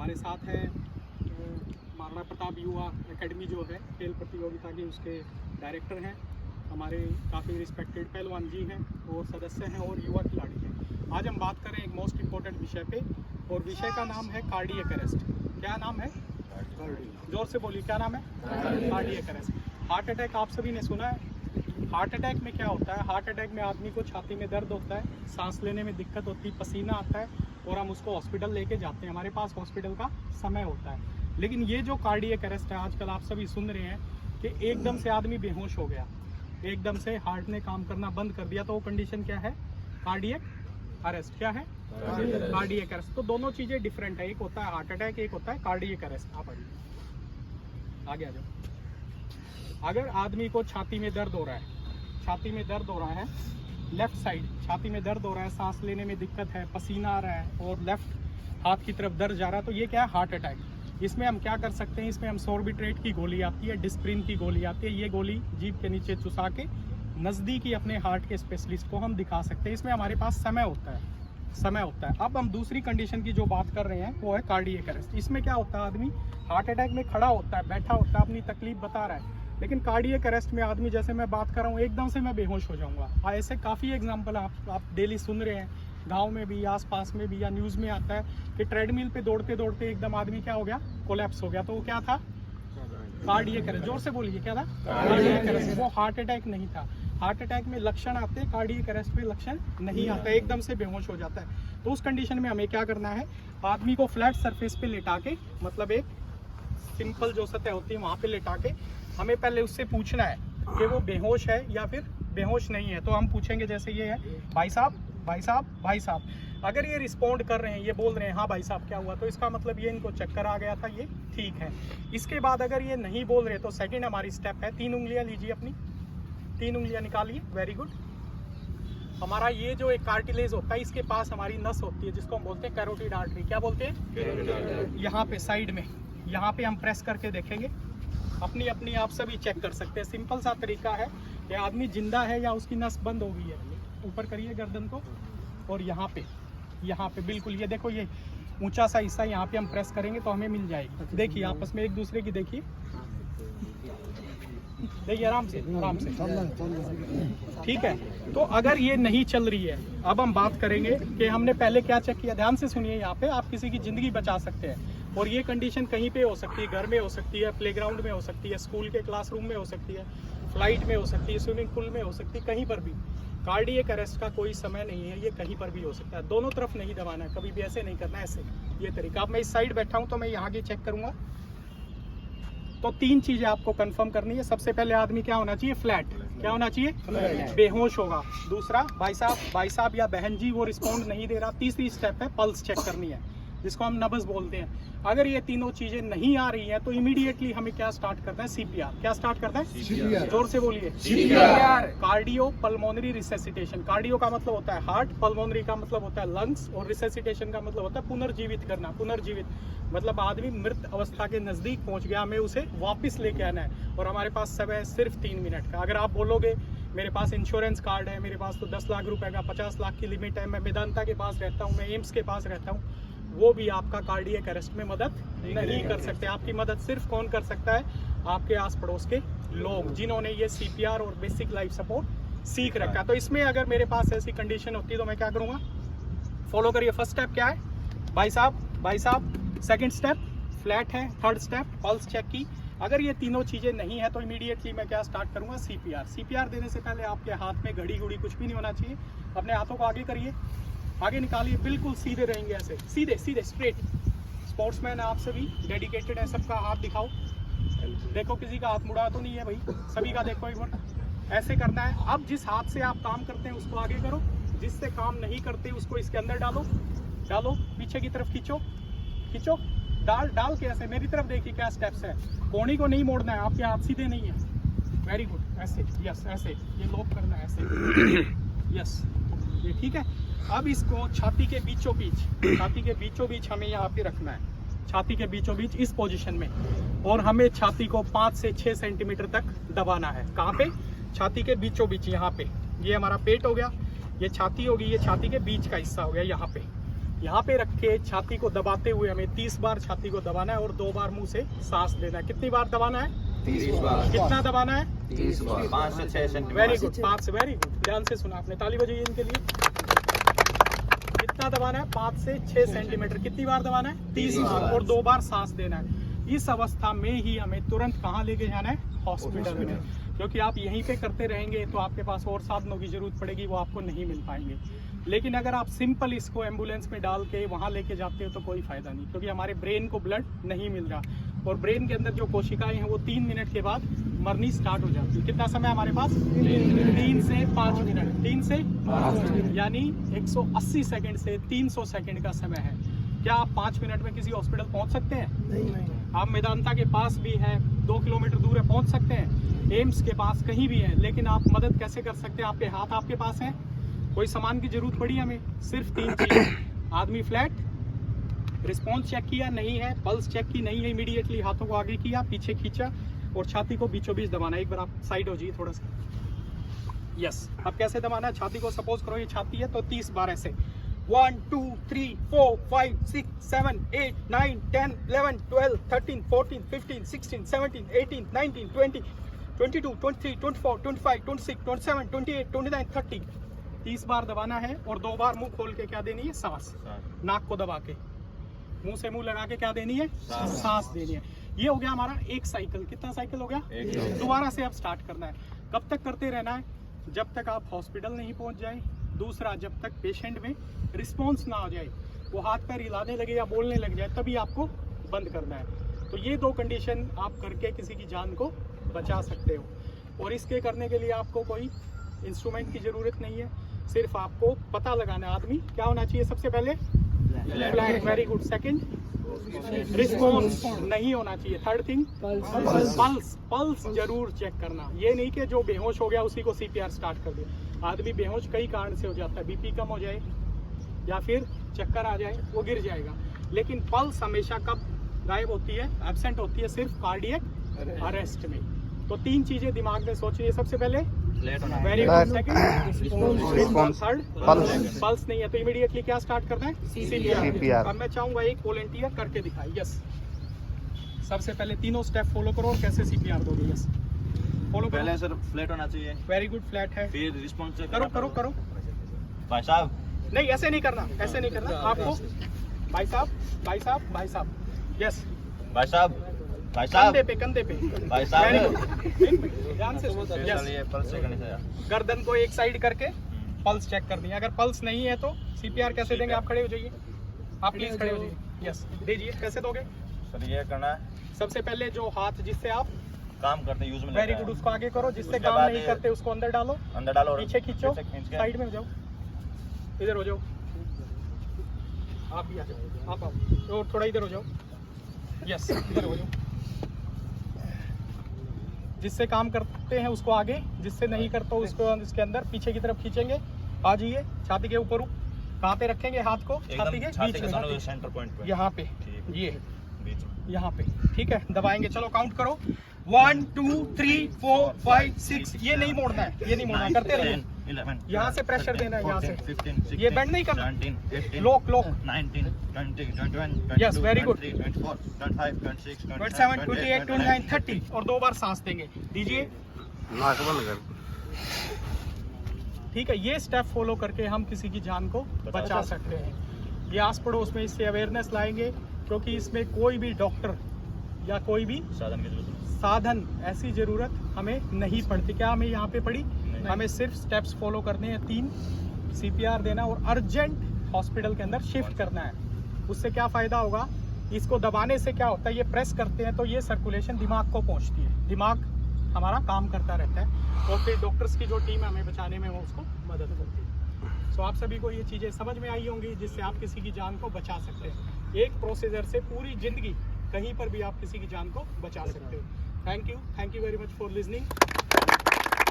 हमारे साथ है महाराणा प्रताप युवा एकेडमी जो है खेल प्रतियोगिता की, उसके डायरेक्टर हैं, हमारे काफ़ी रिस्पेक्टेड पहलवान जी हैं और सदस्य हैं और युवा खिलाड़ी हैं। आज हम बात करें एक मोस्ट इम्पोर्टेंट विषय पे, और विषय का नाम है कार्डियक अरेस्ट। क्या नाम है? जोर से बोलिए, क्या नाम है? Cardiac arrest. हार्ट अटैक आप सभी ने सुना है। हार्ट अटैक में क्या होता है? हार्ट अटैक में आदमी को छाती में दर्द होता है, सांस लेने में दिक्कत होती है, पसीना आता है और हम उसको हॉस्पिटल लेके जाते हैं। हमारे पास हॉस्पिटल का समय होता है। लेकिन ये जो कार्डियक अरेस्ट है, आजकल आप सभी सुन रहे हैं कि एकदम से आदमी बेहोश हो गया, एकदम से हार्ट ने काम करना बंद कर दिया, तो वो कंडीशन क्या है? Cardiac arrest. क्या है? Cardiac arrest. तो दोनों चीज़ें डिफरेंट है, एक होता है हार्ट अटैक, एक होता है कार्डियक अरेस्ट। आप आगे आ जाओ। अगर आदमी को छाती में दर्द हो रहा है, छाती में दर्द हो रहा है, लेफ्ट साइड छाती में दर्द हो रहा है, सांस लेने में दिक्कत है, पसीना आ रहा है और लेफ्ट हाथ की तरफ दर्द जा रहा है, तो ये क्या है? Heart attack. इसमें हम क्या कर सकते हैं? इसमें हम सोर्बिट्रेट की गोली आती है, डिस्प्रिन की गोली आती है, ये गोली जीभ के नीचे चुसा के नज़दीकी अपने हार्ट के स्पेशलिस्ट को हम दिखा सकते हैं। इसमें हमारे पास समय होता है। अब हम दूसरी कंडीशन की जो बात कर रहे हैं वो है कार्डियक अरेस्ट। इसमें क्या होता है? आदमी हार्ट अटैक में खड़ा होता है, बैठा होता है, अपनी तकलीफ बता रहा है, लेकिन कार्डियक अरेस्ट में आदमी, जैसे मैं बात कर रहा हूँ, एकदम से मैं बेहोश हो जाऊँगा। ऐसे काफ़ी एग्जाम्पल आप डेली सुन रहे हैं, गांव में भी, आसपास में भी, या न्यूज़ में आता है कि ट्रेडमिल पे दौड़ते दौड़ते एकदम आदमी क्या हो गया? कोलैप्स हो गया। तो वो क्या था? Cardiac arrest. जोर से बोलिए, क्या था? Cardiac arrest. वो हार्ट अटैक नहीं था। हार्ट अटैक में लक्षण आते हैं, कार्डियक अरेस्ट में लक्षण नहीं आता, एकदम से बेहोश हो जाता है। तो उस कंडीशन में हमें क्या करना है? आदमी को फ्लैट सरफेस पे लेटा के, मतलब एक सिंपल जो सतह होती है वहाँ पे लेटा के, हमें पहले उससे पूछना है कि वो बेहोश है या फिर बेहोश नहीं है। तो हम पूछेंगे, जैसे ये है, भाई साहब, भाई साहब, भाई साहब। अगर ये रिस्पॉन्ड कर रहे हैं, ये बोल रहे हैं हाँ भाई साहब क्या हुआ, तो इसका मतलब ये इनको चक्कर आ गया था, ये ठीक है। इसके बाद अगर ये नहीं बोल रहे तो सेकंड हमारी स्टेप है, 3 उंगलियां लीजिए, अपनी 3 उंगलियां निकालिए। Very good. हमारा ये जो एक कार्टिलेज होता है, इसके पास हमारी नस होती है जिसको हम बोलते हैं कैरोटिड आर्टरी। क्या बोलते हैं? यहाँ पे साइड में, यहाँ पे हम प्रेस करके देखेंगे, अपनी आप सभी चेक कर सकते हैं। सिंपल सा तरीका है कि आदमी जिंदा है या उसकी नस बंद हो गई है। ऊपर करिए गर्दन को, और यहाँ पे बिल्कुल, ये देखो, ये ऊंचा सा हिस्सा, यहाँ पे हम प्रेस करेंगे तो हमें मिल जाएगी। देखिए आपस में एक दूसरे की देखिए आराम से ठीक है। तो अगर ये नहीं चल रही है, अब हम बात करेंगे कि हमने पहले क्या चेक किया। ध्यान से सुनिए, यहाँ पे आप किसी की जिंदगी बचा सकते हैं। और ये कंडीशन कहीं पे हो सकती है, घर में हो सकती है, प्लेग्राउंड में हो सकती है, स्कूल के क्लासरूम में हो सकती है, फ्लाइट में हो सकती है, स्विमिंग पूल में हो सकती है, कहीं पर भी। कार्डियक अरेस्ट का कोई समय नहीं है, ये कहीं पर भी हो सकता है। दोनों तरफ नहीं दबाना है, कभी भी ऐसे नहीं करना है, ऐसे। ये तरीका। अब मैं इस साइड बैठा हूँ तो मैं यहाँ की चेक करूँगा। तो 3 चीजें आपको कंफर्म करनी है। सबसे पहले आदमी क्या होना चाहिए? फ्लैट। क्या होना चाहिए? बेहोश होगा। दूसरा, भाई साहब या बहन जी वो रिस्पॉन्ड नहीं दे रहा। तीसरी स्टेप है पल्स चेक करनी है, जिसको हम नब्ज बोलते हैं। अगर ये तीनों चीजें नहीं आ रही हैं तो इमीडिएटली हमें क्या स्टार्ट करना है? सीपीआर। क्या स्टार्ट करना है? जोर से बोलिए, CPR. Cardio pulmonary resuscitation. Cardio का मतलब होता है हार्ट, पल्मोनरी का मतलब होता है लंग्स, और रिसेसिटेशन का मतलब होता है पुनर्जीवित करना। पुनर्जीवित मतलब आदमी मृत अवस्था के नजदीक पहुंच गया, हमें उसे वापस लेके आना है। और हमारे पास समय है सिर्फ 3 मिनट का। अगर आप बोलोगे मेरे पास इंश्योरेंस कार्ड है, मेरे पास तो 10 लाख रुपए का, 50 लाख की लिमिट है, मैं मेदांता के पास रहता हूँ, मैं एम्स के पास रहता हूँ, वो भी आपका कार्डियक अरेस्ट में मदद नहीं कर सकते। आपकी मदद सिर्फ कौन कर सकता है? आपके आस पड़ोस के लोग, जिन्होंने ये सीपीआर और बेसिक लाइफ सपोर्ट सीख रखा। तो इसमें अगर मेरे पास ऐसी कंडीशन होती है तो मैं क्या करूँगा? फॉलो करिए। फर्स्ट स्टेप क्या है? भाई साहब। सेकंड स्टेप फ्लैट है। थर्ड स्टेप पल्स चेक की। अगर ये तीनों चीज़ें नहीं है तो इमीडिएटली मैं क्या स्टार्ट करूँगा? सीपीआर। सीपीआर देने से पहले आपके हाथ में घड़ी कुछ भी नहीं होना चाहिए। अपने हाथों को आगे करिए, आगे निकालिए, बिल्कुल सीधे रहेंगे, ऐसे सीधे स्ट्रेट। स्पोर्ट्समैन आप सभी डेडिकेटेड है, सबका हाथ दिखाओ। देखो किसी का हाथ मुड़ा तो नहीं है भाई, सभी का देखो एक बार। ऐसे करना है। अब जिस हाथ से आप काम करते हैं उसको आगे करो, जिससे काम नहीं करते उसको इसके अंदर डालो, पीछे की तरफ खींचो, डाल के ऐसे मेरी तरफ देखिए क्या स्टेप्स है। कोहनी को नहीं मोड़ना है, आपके हाथ सीधे नहीं है। Very good. ऐसे, यस, ऐसे ये लॉक करना है, ऐसे, यस, ये ठीक है। अब इसको छाती के बीचों बीच हमें यहाँ पे रखना है, छाती के बीचों बीच इस पोजीशन में, और हमें छाती को 5 से 6 सेंटीमीटर तक दबाना है। कहाँ पे? छाती के बीचों बीच, यहाँ पे। ये हमारा पेट हो गया, ये छाती होगी, ये छाती के बीच का हिस्सा हो गया यहाँ पे। यहाँ पे रख के छाती को दबाते हुए हमें 30 बार छाती को दबाना है और 2 बार मुंह से सांस लेना है। कितनी बार दबाना है? 30 बार। कितना दबाना है? 30 बार। 5 से 6 सेंटीमीटर। वेरी गुड, 5 से, वेरी गुड, ध्यान से सुना आपने, ताली बजाइए इनके लिए। कितना दबाना है? 5 से 6 सेंटीमीटर। कितनी बार दबाना है? 30 बार और 2 बार सांस देना है। इस अवस्था में ही हमें तुरंत कहाँ लेके जाना है? हॉस्पिटल में, क्योंकि आप यहीं पे करते रहेंगे तो आपके पास और साधनों की जरूरत पड़ेगी, वो आपको नहीं मिल पाएंगे। लेकिन अगर आप सिंपल इसको एम्बुलेंस में डाल के वहाँ लेके जाते हो तो कोई फायदा नहीं, क्योंकि हमारे ब्रेन को ब्लड नहीं मिल रहा और ब्रेन के अंदर जो कोशिकाएं हैं वो 3 मिनट के बाद मरनी स्टार्ट हो जाती है। कितना समय हमारे पास? 3 से 5 मिनट। 3 से 5 मिनट यानी 180 सेकंड से 300 सेकंड का समय है। क्या आप 5 मिनट में किसी हॉस्पिटल पहुंच सकते हैं? नहीं। आप मेदांता के पास भी है, 2 किलोमीटर दूर है, पहुंच सकते हैं। एम्स के पास कहीं भी है, लेकिन आप मदद कैसे कर सकते हैं? आपके हाथ आपके पास हैं, कोई सामान की जरूरत पड़ी हमें, सिर्फ 3 चीज। आदमी फ्लैट, रिस्पॉन्स चेक किया नहीं है, पल्स चेक की नहीं है, इमीडिएटली हाथों को आगे किया, पीछे खींचा और छाती को बीचों बीच दबाना। एक बार आप साइड हो जाइए थोड़ा सा। यस, अब कैसे दबाना है? छाती को, सपोज करो ये छाती है तो 30 बार ऐसे। 1 2 3 4 5 6 7 8 9 10 11 12 13 14 15 16 17 18 19 20 22 23 24 25 26 27 28 29 30। 30 बार दबाना है और 2 बार मुंह खोल के क्या देनी है? सांस। नाक को दबा के मुंह से मुंह लगा के क्या देनी है? सांस देनी है। ये हो गया हमारा एक साइकिल। कितना साइकिल हो गया? दोबारा से अब स्टार्ट करना है। कब तक करते रहना है? जब तक आप हॉस्पिटल नहीं पहुंच जाए। दूसरा, जब तक पेशेंट में रिस्पॉन्स ना आ जाए, वो हाथ पैर हिलाने लगे या बोलने लग जाए, तभी आपको बंद करना है। तो ये 2 कंडीशन आप करके किसी की जान को बचा सकते हो। और इसके करने के लिए आपको कोई इंस्ट्रूमेंट की जरूरत नहीं है, सिर्फ आपको पता लगाना है। आदमी क्या होना चाहिए? सबसे पहले flat, very good. Second, response नहीं होना चाहिए। थर्ड थिंग, पल्स जरूर चेक करना। ये नहीं कि जो बेहोश हो गया उसी को CPR स्टार्ट कर दिया। आदमी बेहोश कई कारण से हो जाता है, BP कम हो जाए या फिर चक्कर आ जाए, वो गिर जाएगा। लेकिन पल्स हमेशा कब गायब होती है? एब्सेंट होती है सिर्फ कार्डियक अरेस्ट में। तो 3 चीजें दिमाग में सोचिए। सबसे पहले very good, second, third pulse नहीं है तो इमीडिएटली क्या स्टार्ट करना है? CPR। अब मैं चाहूंगा एक वॉलंटियर करके दिखाए। यस, सबसे पहले तीनों स्टेप फॉलो करो। कैसे CPR दोगे? Yes, follow. पहले सर फ्लैट होना चाहिए। वेरी गुड, फ्लैट है। फिर रिस्पॉन्स करो करो करो। भाई साहब नहीं, ऐसे नहीं करना, ऐसे नहीं करना आपको। भाई साहब, भाई साहब, भाई साहब। यस, भाई साहब, भाई साहब, कंधे पे भाई साहब। ध्यान से। ये पल्स चेक करनी चाहिए। गर्दन को एक साइड करके पल्स चेक करनी है। अगर पल्स नहीं है तो CPR कैसे देंगे? आप खड़े हो जाइए, आप प्लीज खड़े हो जाइए। यस, दीजिए। कैसे दोगे? सर ये करना है, सबसे पहले जो हाथ जिससे आप काम करते हैं यूज में वेरी गुड, उसको आगे करो। जिससे काम नहीं करते उसको अंदर डालो, और पीछे खींचो, साइड में हो जाओ, इधर हो जाओ। आप भी आ जाओ, आप आओ और थोड़ा इधर हो जाओ। यस, इधर हो जाओ। जिससे काम करते हैं उसको आगे, जिससे नहीं करते उसको इसके अंदर पीछे की तरफ खींचेंगे। आ जाइए, छाती के ऊपर। कहाँ पे रखेंगे हाथ को? छाती के बीच में, सेंटर पॉइंट पे, यहाँ पे, ये बीच में, यहाँ पे। ठीक है, दबाएंगे। चलो काउंट करो। 1 2 3 4 5 6। ये नहीं मोड़ना है, ये नहीं मोड़ना, करते रहिए। 11 यहाँ से प्रेशर देना है, यहाँ से 15 16 ये बेंड नहीं करना। 17 18 लोक 19 20 21 Yes, very good. 23 24 25 26 27 28 29 30 और 2 बार सांस देंगे। दीजिए। ठीक है, ये स्टेप फॉलो करके हम किसी की जान को बचा सकते हैं। ये आस पड़ोस में इससे अवेयरनेस लाएंगे, क्योंकि इसमें कोई भी डॉक्टर या कोई भी साधन ऐसी जरूरत हमें नहीं पड़ती। क्या हमें यहाँ पे पड़ी? हमें सिर्फ स्टेप्स फॉलो करने हैं, 3 CPR देना और अर्जेंट हॉस्पिटल के अंदर शिफ्ट करना है। उससे क्या फ़ायदा होगा? इसको दबाने से क्या होता है? ये प्रेस करते हैं तो ये सर्कुलेशन दिमाग को पहुंचती है, दिमाग हमारा काम करता रहता है और फिर डॉक्टर्स की जो टीम है हमें बचाने में वो उसको मदद करती है। सो आप सभी को ये चीज़ें समझ में आई होंगी, जिससे आप किसी की जान को बचा सकते हैं। एक प्रोसीजर से पूरी ज़िंदगी कहीं पर भी आप किसी की जान को बचा सकते हो। Thank you very much for listening.